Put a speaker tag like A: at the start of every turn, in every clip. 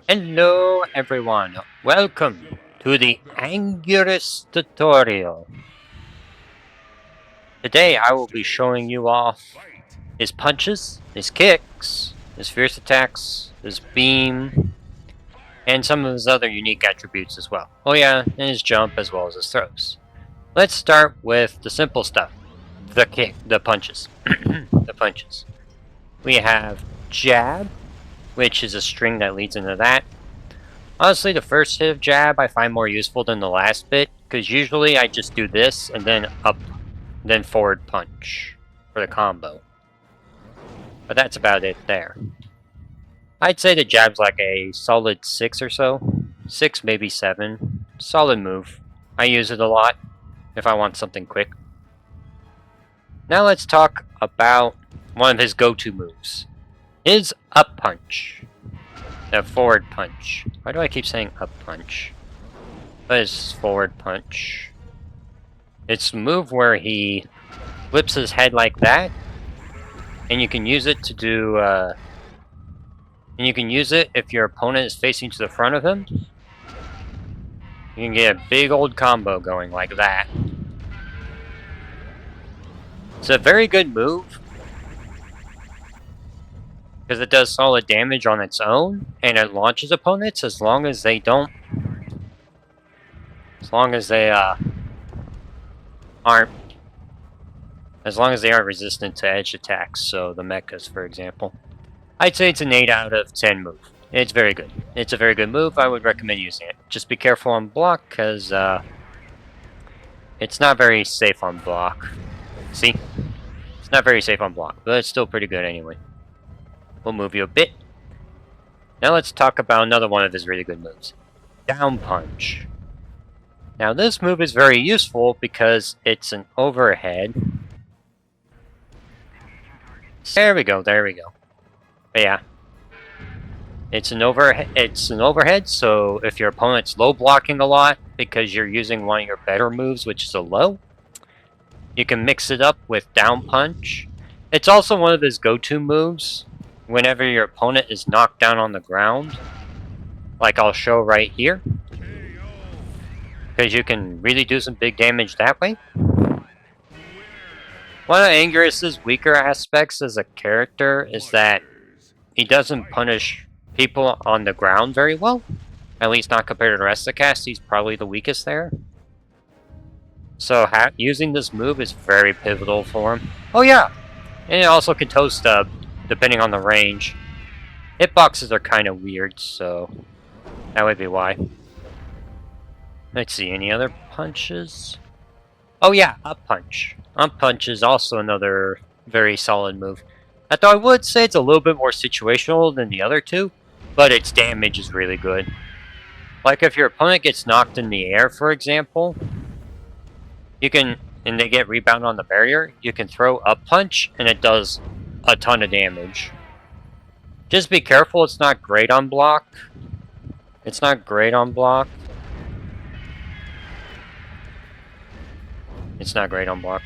A: Hello everyone, welcome to the Anguirus tutorial. Today I will be showing you off his punches, his kicks, his fierce attacks, his beam, and some of his other unique attributes as well. Oh yeah, and his jump as well as his throws. Let's start with the simple stuff. The punches. The punches. We have jab, which is a string that leads into that. Honestly, the first hit of jab I find more useful than the last bit, because usually I just do this and then up, then forward punch for the combo. But that's about it there. I'd say the jab's like a solid 6 or so. 6, maybe 7. Solid move. I use it a lot if I want something quick. Now let's talk about one of his go-to moves. His up punch. The forward punch. Why do I keep saying up punch? What is forward punch? It's a move where he flips his head like that, and you can use it to do. And you can use it if your opponent is facing to the front of him. You can get a big old combo going like that. It's a very good move because it does solid damage on its own, and it launches opponents as long as they don't. As long as they aren't resistant to edge attacks, so the mechas, for example. I'd say it's an 8 out of 10 move. It's very good. It's a very good move. I would recommend using it. Just be careful on block, because it's not very safe on block. See? It's not very safe on block, but it's still pretty good anyway. We'll move you a bit. Now let's talk about another one of his really good moves. Down punch. Now this move is very useful because it's an overhead. There we go, there we go. But yeah. It's an overhead, so if your opponent's low blocking a lot because you're using one of your better moves, which is a low, you can mix it up with down punch. It's also one of his go-to moves whenever your opponent is knocked down on the ground. Like I'll show right here. Because you can really do some big damage that way. One of Anguirus' weaker aspects as a character is that he doesn't punish people on the ground very well. At least not compared to the rest of the cast, he's probably the weakest there. So using this move is very pivotal for him. Oh yeah! And it also can toe stub, depending on the range. Hitboxes are kind of weird, so that would be why. Let's see, any other punches? Oh yeah, up punch. Up punch is also another very solid move. Although I would say it's a little bit more situational than the other two, but its damage is really good. Like if your opponent gets knocked in the air, for example, you can, and they get rebound on the barrier, you can throw up punch, and it does a ton of damage. Just be careful, it's not great on block. It's not great on block. It's not great on block.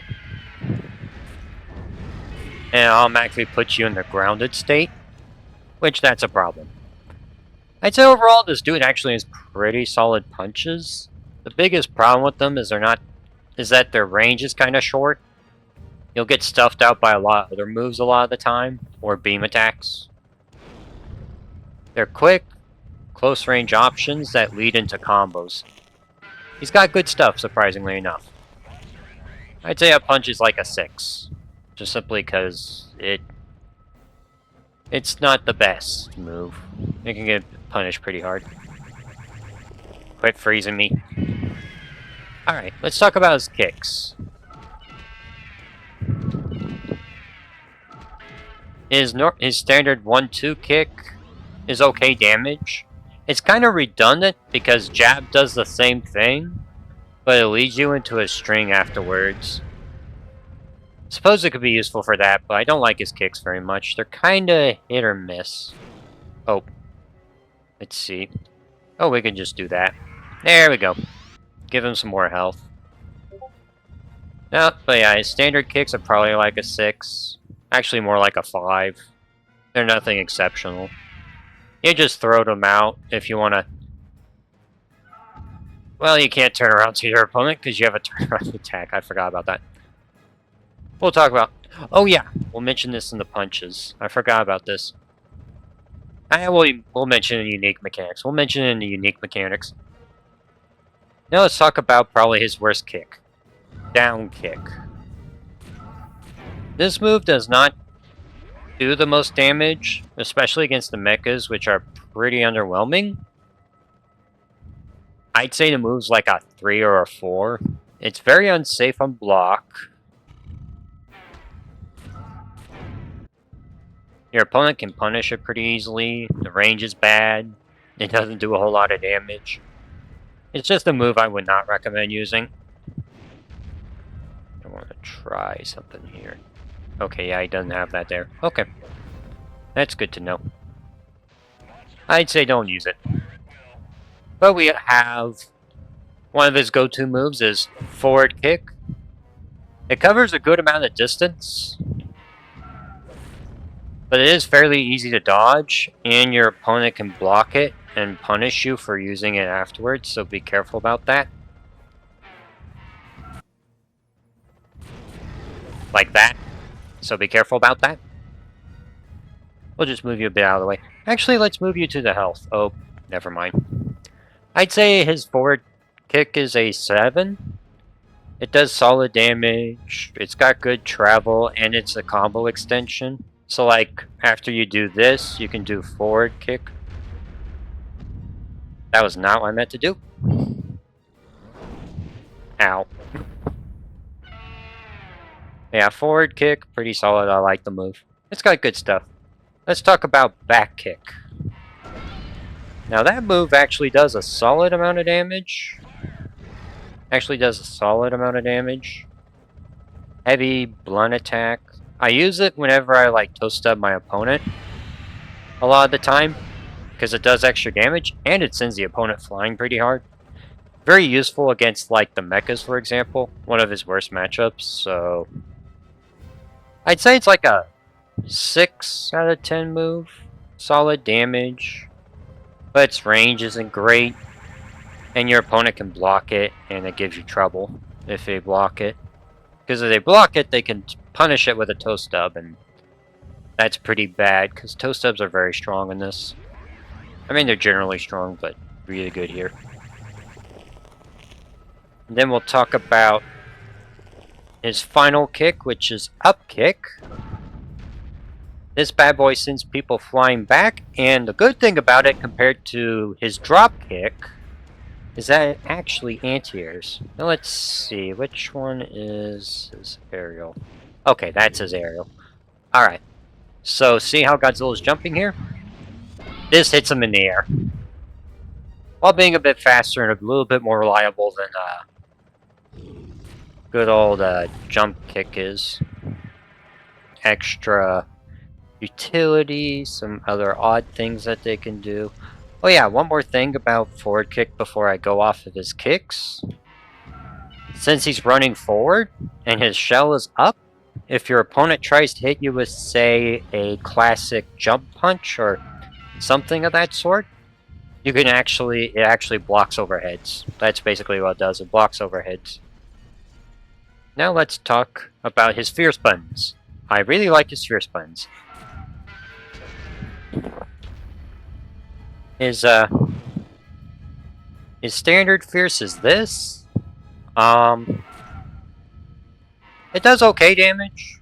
A: And it automatically puts you in the grounded state, which that's a problem. I'd say overall this dude actually has pretty solid punches. The biggest problem with them is that their range is kind of short. You'll get stuffed out by a lot of other moves a lot of the time, or beam attacks. They're quick, close range options that lead into combos. He's got good stuff, surprisingly enough. I'd say a punch is like a 6. Just simply because it's not the best move. It can get punished pretty hard. Quit freezing me. Alright, let's talk about his kicks. His standard 1-2 kick is okay damage. It's kind of redundant because jab does the same thing, but it leads you into a string afterwards. Suppose it could be useful for that, but I don't like his kicks very much. They're kind of hit or miss. Oh. Let's see. Oh, we can just do that. There we go. Give him some more health. No, but yeah, his standard kicks are probably like a 6. Actually, more like a 5. They're nothing exceptional. You just throw them out if you want to. Well, you can't turn around to your opponent because you have a turnaround attack. I forgot about that. We'll talk about... Oh, yeah. We'll mention this in the punches. I forgot about this. We'll mention in unique mechanics. We'll mention it in the unique mechanics. Now let's talk about probably his worst kick. Down kick. This move does not do the most damage, especially against the mechas, which are pretty underwhelming. I'd say the move's like a 3 or a 4. It's very unsafe on block. Your opponent can punish it pretty easily. The range is bad. It doesn't do a whole lot of damage. It's just a move I would not recommend using. I want to try something here. Okay, yeah, he doesn't have that there. Okay. That's good to know. I'd say don't use it. But we have... One of his go-to moves is forward kick. It covers a good amount of distance. But it is fairly easy to dodge, and your opponent can block it and punish you for using it afterwards, so be careful about that. Like that. So be careful about that. We'll just move you a bit out of the way. Actually, let's move you to the health. Oh, never mind. I'd say his forward kick is a 7. It does solid damage, it's got good travel, and it's a combo extension. So like, after you do this, you can do forward kick. That was not what I meant to do. Ow. Yeah, forward kick, pretty solid, I like the move. It's got good stuff. Let's talk about back kick. Now that move actually does a solid amount of damage. Heavy, blunt attack. I use it whenever I like toe stub my opponent. A lot of the time. Because it does extra damage, and it sends the opponent flying pretty hard. Very useful against like the mechas, for example. One of his worst matchups, so... I'd say it's like a 6 out of 10 move. Solid damage. But its range isn't great. And your opponent can block it, and it gives you trouble if they block it. Because if they block it, they can punish it with a toe stub, and that's pretty bad, because toe stubs are very strong in this. I mean, they're generally strong, but really good here. And then we'll talk about his final kick, which is up kick. This bad boy sends people flying back, and the good thing about it compared to his drop kick is that it actually anti-airs. Now let's see, which one is his aerial? Okay, that's his aerial. Alright, so see how Godzilla's jumping here? This hits him in the air. While being a bit faster and a little bit more reliable than good old jump kick is. Extra utility, some other odd things that they can do. Oh yeah, one more thing about forward kick before I go off of his kicks. Since he's running forward and his shell is up, if your opponent tries to hit you with, say, a classic jump punch or something of that sort, you can it actually blocks overheads. That's basically what it does, it blocks overheads. Now let's talk about his fierce buttons. I really like his fierce buttons. His standard fierce is this. It does okay damage,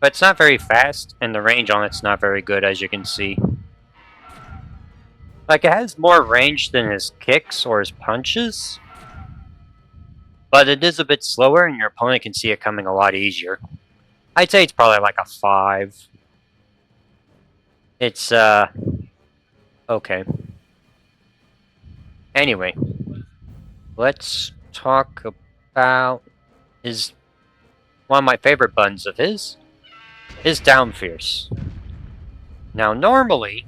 A: but it's not very fast, and the range on it's not very good, as you can see. Like, it has more range than his kicks or his punches, but it is a bit slower, and your opponent can see it coming a lot easier. I'd say it's probably like a 5. It's, okay. Anyway, let's talk about one of my favorite buttons of his down fierce. Now, normally,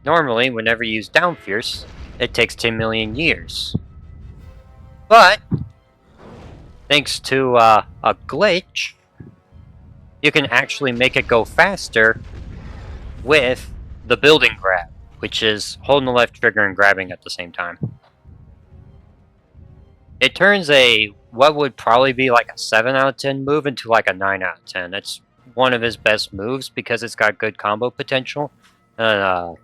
A: whenever you use down fierce, it takes 10 million years. But, thanks to a glitch, you can actually make it go faster with the building grab, which is holding the left trigger and grabbing at the same time. It turns what would probably be like a 7 out of 10 move into like a 9 out of 10. It's one of his best moves because it's got good combo potential. And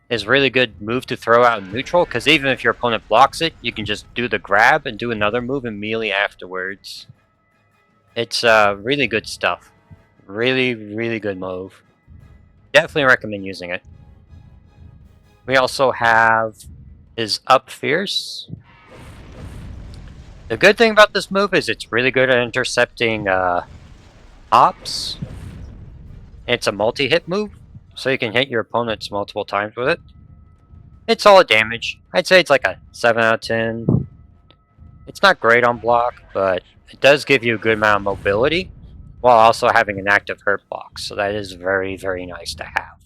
A: is really good move to throw out in neutral, because even if your opponent blocks it, you can just do the grab and do another move immediately afterwards. It's really good stuff. Really, really good move. Definitely recommend using it. We also have his Up Fierce. The good thing about this move is it's really good at intercepting ops. It's a multi-hit move, so you can hit your opponents multiple times with it. It's solid damage. I'd say it's like a 7 out of 10. It's not great on block, but it does give you a good amount of mobility, while also having an active hurt box, so that is very, very nice to have.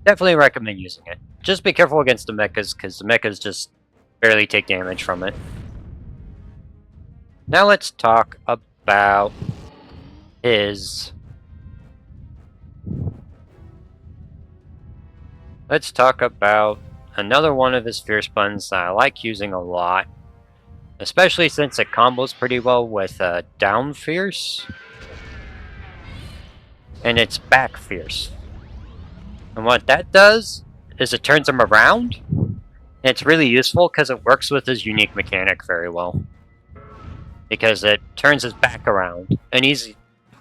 A: Definitely recommend using it. Just be careful against the mechas, because the mechas just barely take damage from it. Now let's talk about his... Let's talk about another one of his Fierce buttons that I like using a lot, especially since it combos pretty well with Down Fierce, and it's Back Fierce. And what that does is it turns him around, and it's really useful because it works with his unique mechanic very well. Because it turns his back around, and he's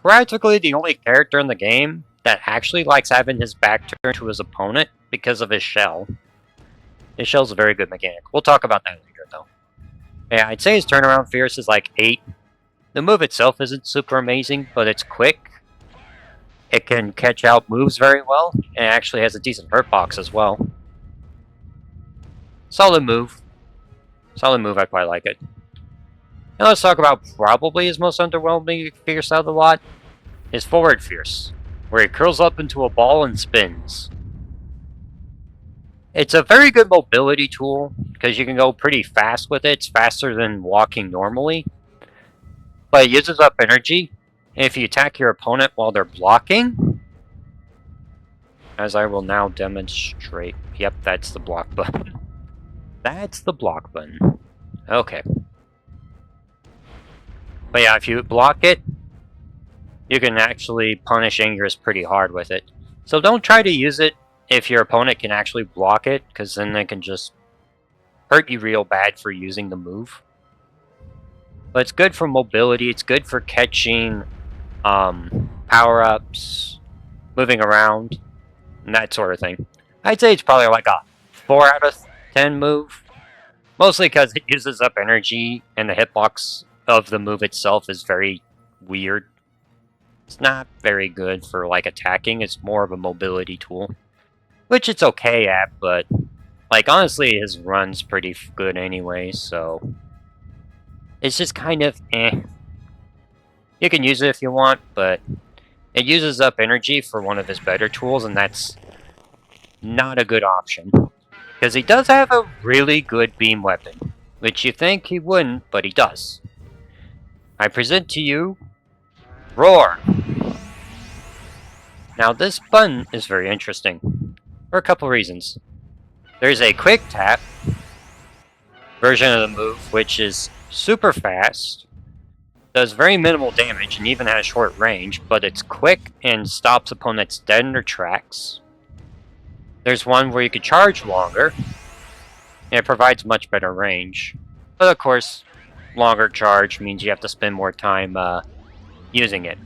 A: practically the only character in the game that actually likes having his back turned to his opponent because of his shell. His shell's a very good mechanic. We'll talk about that later, though. Yeah, I'd say his turnaround Fierce is like 8. The move itself isn't super amazing, but it's quick. It can catch out moves very well, and it actually has a decent hurt box as well. Solid move. Solid move, I quite like it. Now let's talk about probably his most underwhelming Fierce out of the lot. His Forward Fierce, where he curls up into a ball and spins. It's a very good mobility tool, because you can go pretty fast with it. It's faster than walking normally. But it uses up energy, and if you attack your opponent while they're blocking, as I will now demonstrate. Yep, that's the block button. That's the block button. Okay. But yeah, if you block it, you can actually punish Anguirus pretty hard with it. So don't try to use it if your opponent can actually block it, because then they can just hurt you real bad for using the move. But it's good for mobility, it's good for catching power-ups, moving around, and that sort of thing. I'd say it's probably like a 4 out of 10 move. Mostly because it uses up energy, and the hitbox of the move itself is very weird. It's not very good for like attacking, it's more of a mobility tool. Which it's okay at, but like honestly his run's pretty good anyway, so it's just kind of eh. You can use it if you want, but it uses up energy for one of his better tools, and that's not a good option. Because he does have a really good beam weapon, which you think he wouldn't, but he does. I present to you Roar. Now this button is very interesting for a couple reasons. There's a quick tap version of the move, which is super fast, does very minimal damage, and even has short range, but it's quick and stops opponents dead in their tracks. There's one where you can charge longer, and it provides much better range. But of course, longer charge means you have to spend more time using it.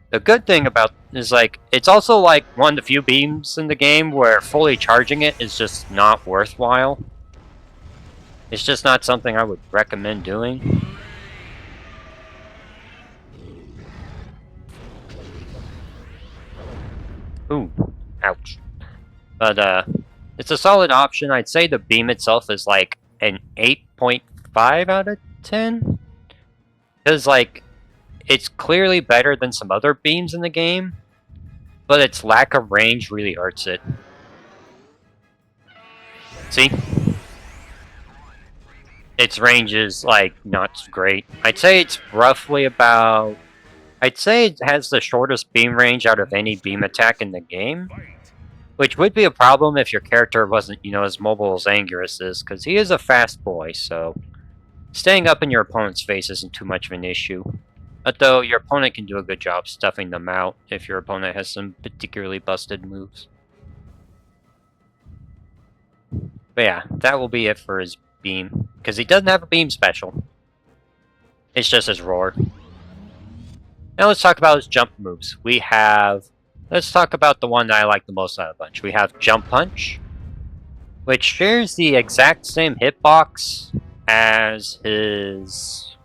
A: The good thing about is like it's also like one of the few beams in the game where fully charging it is just not worthwhile. It's just not something I would recommend doing. Ooh, ouch. But it's a solid option. I'd say the beam itself is like an 8.5 out of 10. Because like it's clearly better than some other beams in the game, but its lack of range really hurts it. See? Its range is, like, not great. I'd say it's roughly about I'd say it has the shortest beam range out of any beam attack in the game, which would be a problem if your character wasn't, as mobile as Anguirus is, because he is a fast boy, so staying up in your opponent's face isn't too much of an issue. But though, your opponent can do a good job stuffing them out if your opponent has some particularly busted moves. But yeah, that will be it for his beam, because he doesn't have a beam special. It's just his roar. Now let's talk about his jump moves. Let's talk about the one that I like the most out of the bunch. We have Jump Punch, which shares the exact same hitbox as his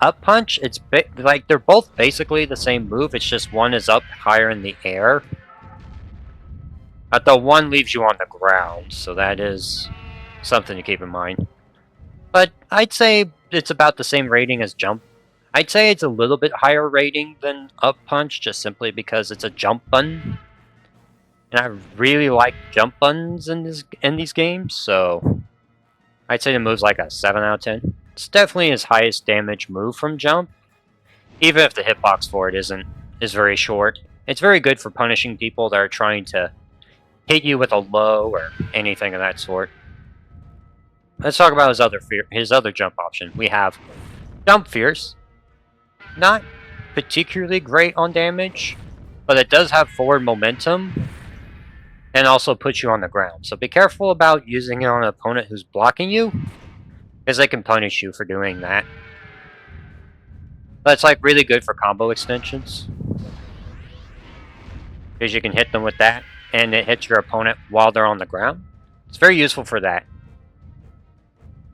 A: Up Punch. It's like they're both basically the same move. It's just one is up higher in the air. But the one leaves you on the ground, so that is something to keep in mind. But I'd say it's about the same rating as Jump. I'd say it's a little bit higher rating than Up Punch, just simply because it's a jump button. And I really like jump buttons in these games, so I'd say the move's like a 7 out of 10. It's definitely his highest damage move from Jump, even if the hitbox for it is very short. It's very good for punishing people that are trying to hit you with a low or anything of that sort. Let's talk about his other jump option. We have Jump Fierce. Not particularly great on damage, but it does have forward momentum and also puts you on the ground. So be careful about using it on an opponent who's blocking you, because they can punish you for doing that. But it's like really good for combo extensions, because you can hit them with that and it hits your opponent while they're on the ground. It's very useful for that.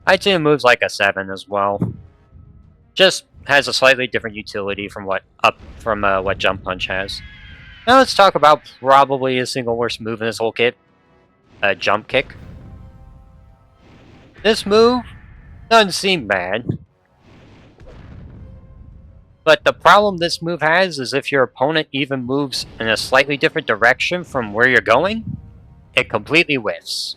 A: I'd say it moves like a 7 as well. Just has a slightly different utility from what Jump Punch has. Now let's talk about probably the single worst move in this whole kit, Jump Kick. This move doesn't seem bad, but the problem this move has is if your opponent even moves in a slightly different direction from where you're going, it completely whiffs.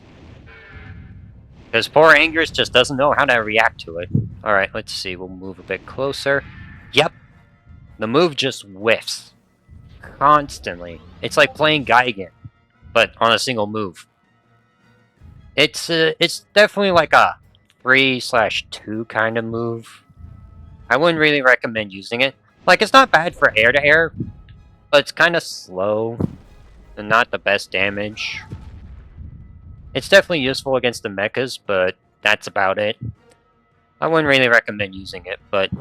A: Because poor Anguirus just doesn't know how to react to it. Alright, let's see, we'll move a bit closer. Yep, the move just whiffs. Constantly. It's like playing Geigen, but on a single move. It's definitely like a 3/2 kind of move. I wouldn't really recommend using it. Like, it's not bad for air-to-air, but it's kind of slow and not the best damage. It's definitely useful against the mechas, but that's about it. I wouldn't really recommend using it, but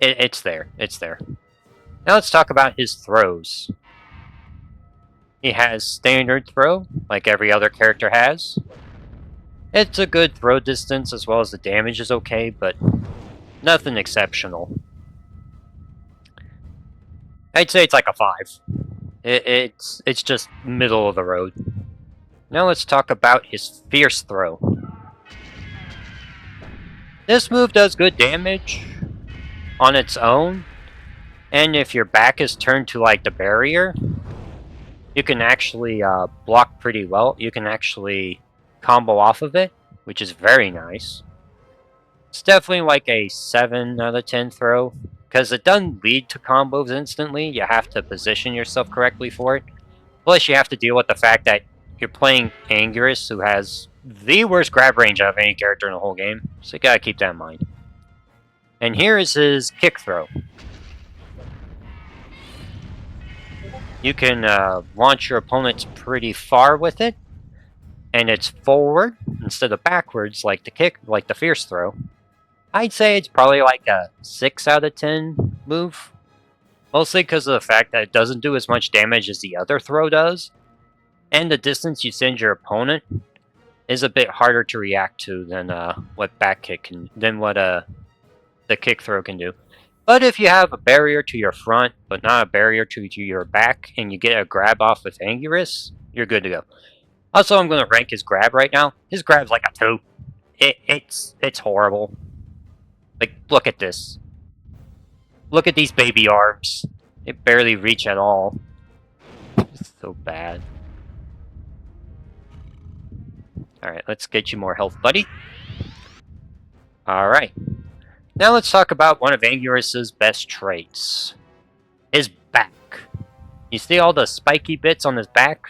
A: it's there. It's there. Now let's talk about his throws. He has standard throw, like every other character has. It's a good throw distance as well as the damage is okay, but nothing exceptional. I'd say it's like a 5. It's just middle of the road. Now let's talk about his Fierce Throw. This move does good damage on its own, and if your back is turned to like the barrier, you can actually block pretty well. You can actually combo off of it, which is very nice. It's definitely like a 7 out of 10 throw, because it doesn't lead to combos instantly. You have to position yourself correctly for it. Plus, you have to deal with the fact that you're playing Anguirus, who has the worst grab range out of any character in the whole game, so you gotta keep that in mind. And here is his Kick Throw. You can launch your opponents pretty far with it, and it's forward instead of backwards like the Fierce Throw. I'd say it's probably like a 6 out of 10 move, mostly because of the fact that it doesn't do as much damage as the other throw does, and the distance you send your opponent is a bit harder to react to than what the Kick Throw can do. But if you have a barrier to your front, but not a barrier to your back, and you get a grab off with Anguirus, you're good to go. Also, I'm going to rank his grab right now. His grab's like a 2. It's horrible. Like, look at this. Look at these baby arms. They barely reach at all. It's so bad. Alright, let's get you more health, buddy. Alright. Now let's talk about one of Anguirus's best traits. His back. You see all the spiky bits on his back?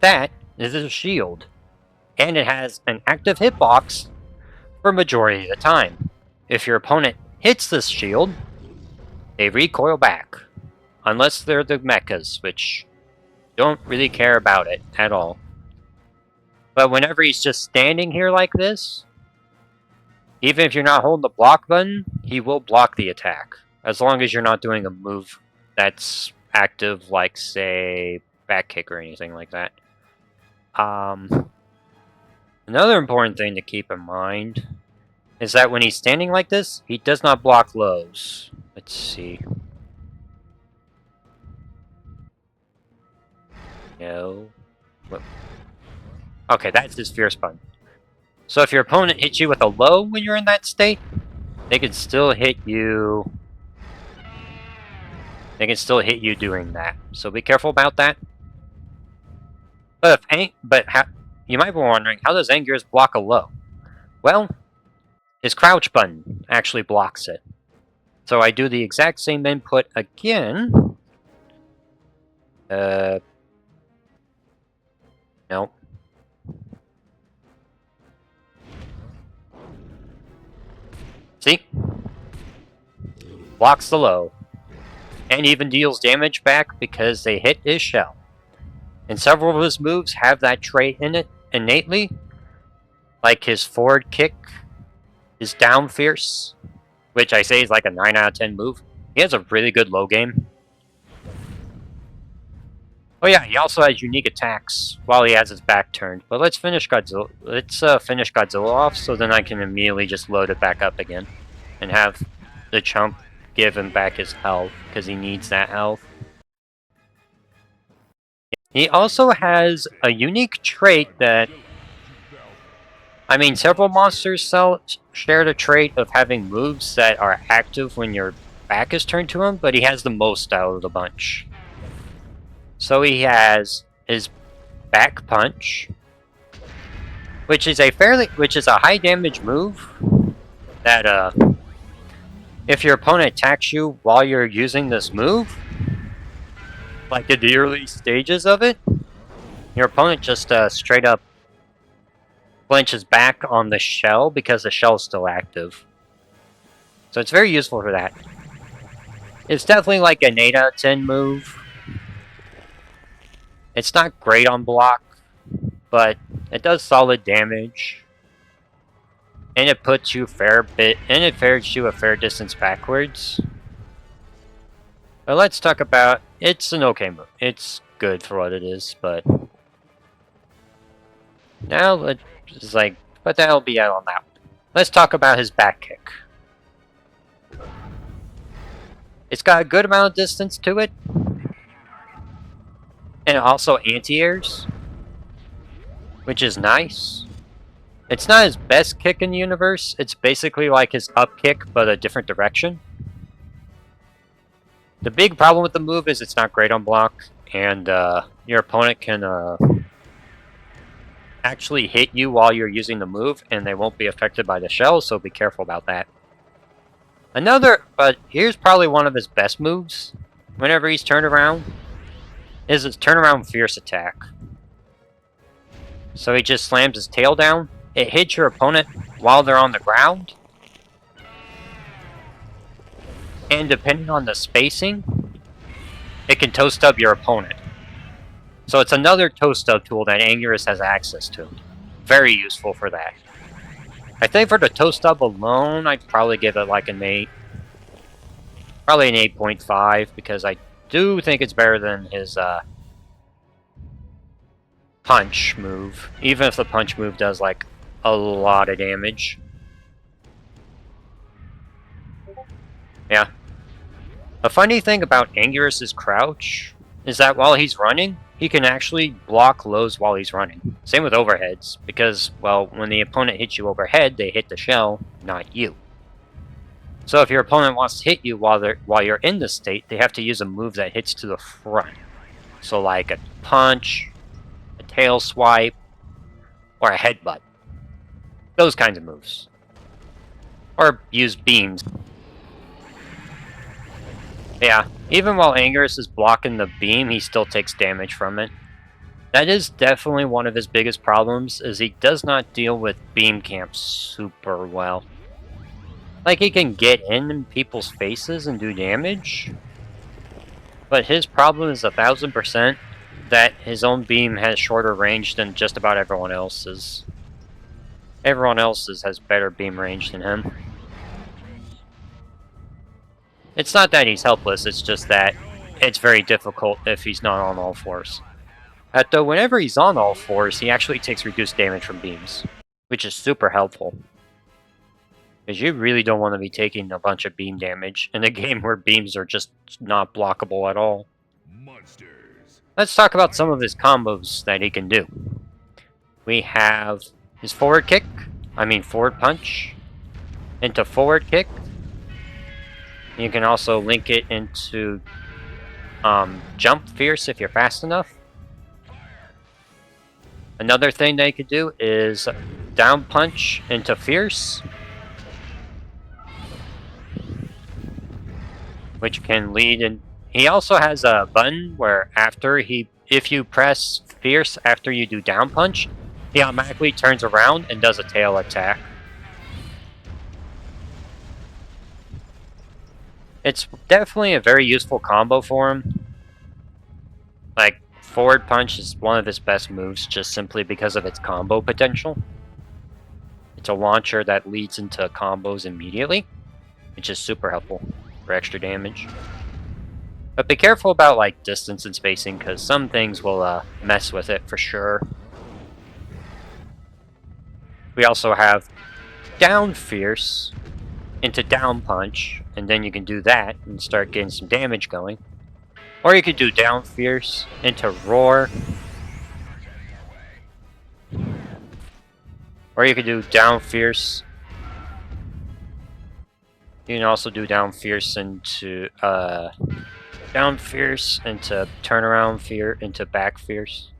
A: That is his shield. And it has an active hitbox for majority of the time. If your opponent hits this shield, they recoil back. Unless they're the mechas, which don't really care about it at all. But whenever he's just standing here like this, even if you're not holding the block button, he will block the attack. As long as you're not doing a move that's active, like, say, back kick or anything like that. Another important thing to keep in mind is that when he's standing like this, he does not block lows. Let's see. No. Okay, that's his fierce button. So if your opponent hits you with a low when you're in that state, they can still hit you. They can still hit you doing that. So be careful about that. But you might be wondering, how does Anguirus block a low? Well, his crouch button actually blocks it. So I do the exact same input again. No. See? Blocks the low. And even deals damage back because they hit his shell. And several of his moves have that trait in it innately. Like his forward kick, his down fierce, which I say is like a 9 out of 10 move. He has a really good low game. Oh yeah, he also has unique attacks while he has his back turned. But let's finish Godzilla. Let's finish Godzilla off, so then I can immediately just load it back up again, and have the chump give him back his health because he needs that health. He also has a unique trait that, I mean, several monsters share the trait of having moves that are active when your back is turned to him, but he has the most out of the bunch. So he has his back punch, which is a high damage move that if your opponent attacks you while you're using this move, like in the early stages of it, your opponent just straight up flinches back on the shell because the shell is still active. So it's very useful for that. It's definitely like an 8 out of 10 move. It's not great on block, but it does solid damage. And it puts you it ferries you a fair distance backwards. But let's talk about, it's an okay move. It's good for what it is, but now but that'll be out on that. Let's talk about his back kick. It's got a good amount of distance to it. And also anti-airs, which is nice. It's not his best kick in the universe. It's basically like his up kick, but a different direction. The big problem with the move is it's not great on block, and your opponent can actually hit you while you're using the move, and they won't be affected by the shell, so be careful about that. But here's probably one of his best moves, whenever he's turned around, is his turnaround fierce attack. So he just slams his tail down. It hits your opponent while they're on the ground. And depending on the spacing, it can toe stub your opponent. So it's another toe stub tool that Anguirus has access to. Very useful for that. I think for the toe stub alone, I'd probably give it like an 8. Probably an 8.5, because I do think it's better than his punch move, even if the punch move does like a lot of damage. Yeah. A funny thing about Anguirus' crouch is that while he's running, he can actually block lows while he's running. Same with overheads, because, well, when the opponent hits you overhead, they hit the shell, not you. So if your opponent wants to hit you while you're in this state, they have to use a move that hits to the front. So like a punch, a tail swipe, or a headbutt. Those kinds of moves. Or use beams. Yeah, even while Anguirus is blocking the beam, he still takes damage from it. That is definitely one of his biggest problems, is he does not deal with beam camps super well. Like, he can get in people's faces and do damage, but his problem is 1000% that his own beam has shorter range than just about everyone else's. Everyone else's has better beam range than him. It's not that he's helpless, it's just that it's very difficult if he's not on all fours. Though whenever he's on all fours, he actually takes reduced damage from beams, which is super helpful. Because you really don't want to be taking a bunch of beam damage in a game where beams are just not blockable at all. Monsters. Let's talk about some of his combos that he can do. We have his forward punch into forward kick. You can also link it into jump fierce if you're fast enough. Another thing that you could do is down punch into fierce, which can lead in. He also has a button where if you press fierce after you do down punch, he automatically turns around and does a tail attack. It's definitely a very useful combo for him. Like, forward punch is one of his best moves just simply because of its combo potential. It's a launcher that leads into combos immediately, which is super helpful for extra damage. But be careful about like distance and spacing, because some things will mess with it for sure. We also have down fierce into down punch, and then you can do that and start getting some damage going. Or you could do down fierce into roar. Or you could do down fierce. You can also do down fierce into turnaround fear into back fierce.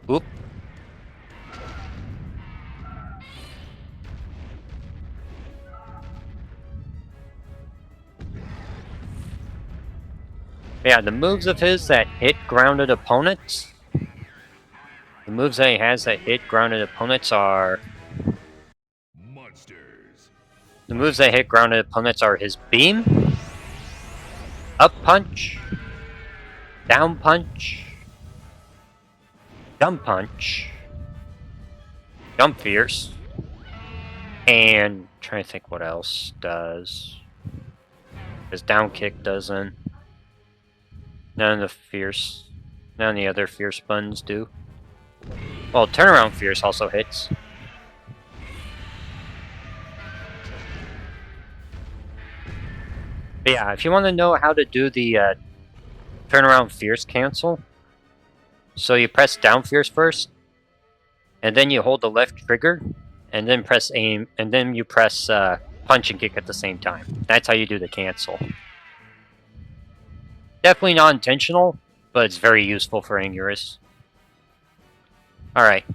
A: Oop. Yeah, the moves of his that hit grounded opponents. The moves that he has that hit grounded opponents are. Monsters. The moves that hit grounded opponents are his beam, up punch, down punch, jump punch, jump fierce, and I'm trying to think what else does. His down kick doesn't. None of the other fierce buttons do. Well, turnaround fierce also hits. But yeah, if you want to know how to do the turnaround fierce cancel, so you press down fierce first, and then you hold the left trigger, and then press aim, and then you press punch and kick at the same time. That's how you do the cancel. Definitely not intentional, but it's very useful for Anguirus. Alright.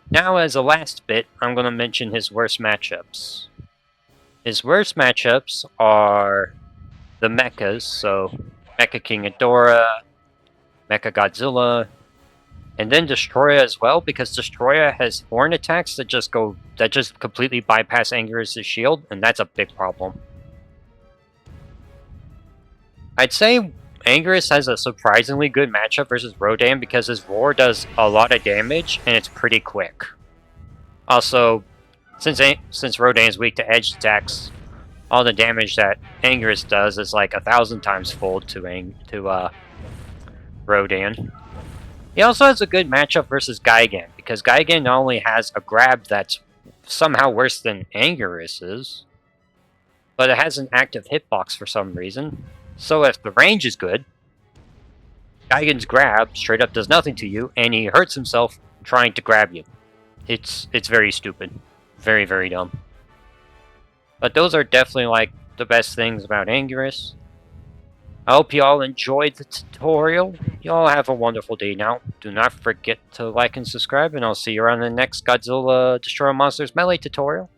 A: Now, as a last bit, I'm going to mention his worst matchups. His worst matchups are the mechas, so Mecha King Ghidorah, Mecha Godzilla, and then Destroya as well, because Destroya has horn attacks that just completely bypass Anguirus' shield, and that's a big problem. I'd say Anguirus has a surprisingly good matchup versus Rodan because his roar does a lot of damage and it's pretty quick. Also, since Rodan is weak to edge attacks, all the damage that Anguirus does is like 1,000 times fold to Rodan. He also has a good matchup versus Gigan, because Gigan not only has a grab that's somehow worse than Anguirus's, but it has an active hitbox for some reason. So if the range is good, Gigan's grab straight up does nothing to you, and he hurts himself trying to grab you. It's very stupid. Very, very dumb. But those are definitely like the best things about Anguirus. I hope you all enjoyed the tutorial. You all have a wonderful day now. Do not forget to like and subscribe, and I'll see you around the next Godzilla Destroy Monsters Melee tutorial.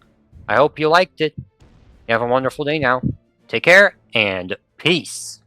A: I hope you liked it. You have a wonderful day now. Take care, and peace.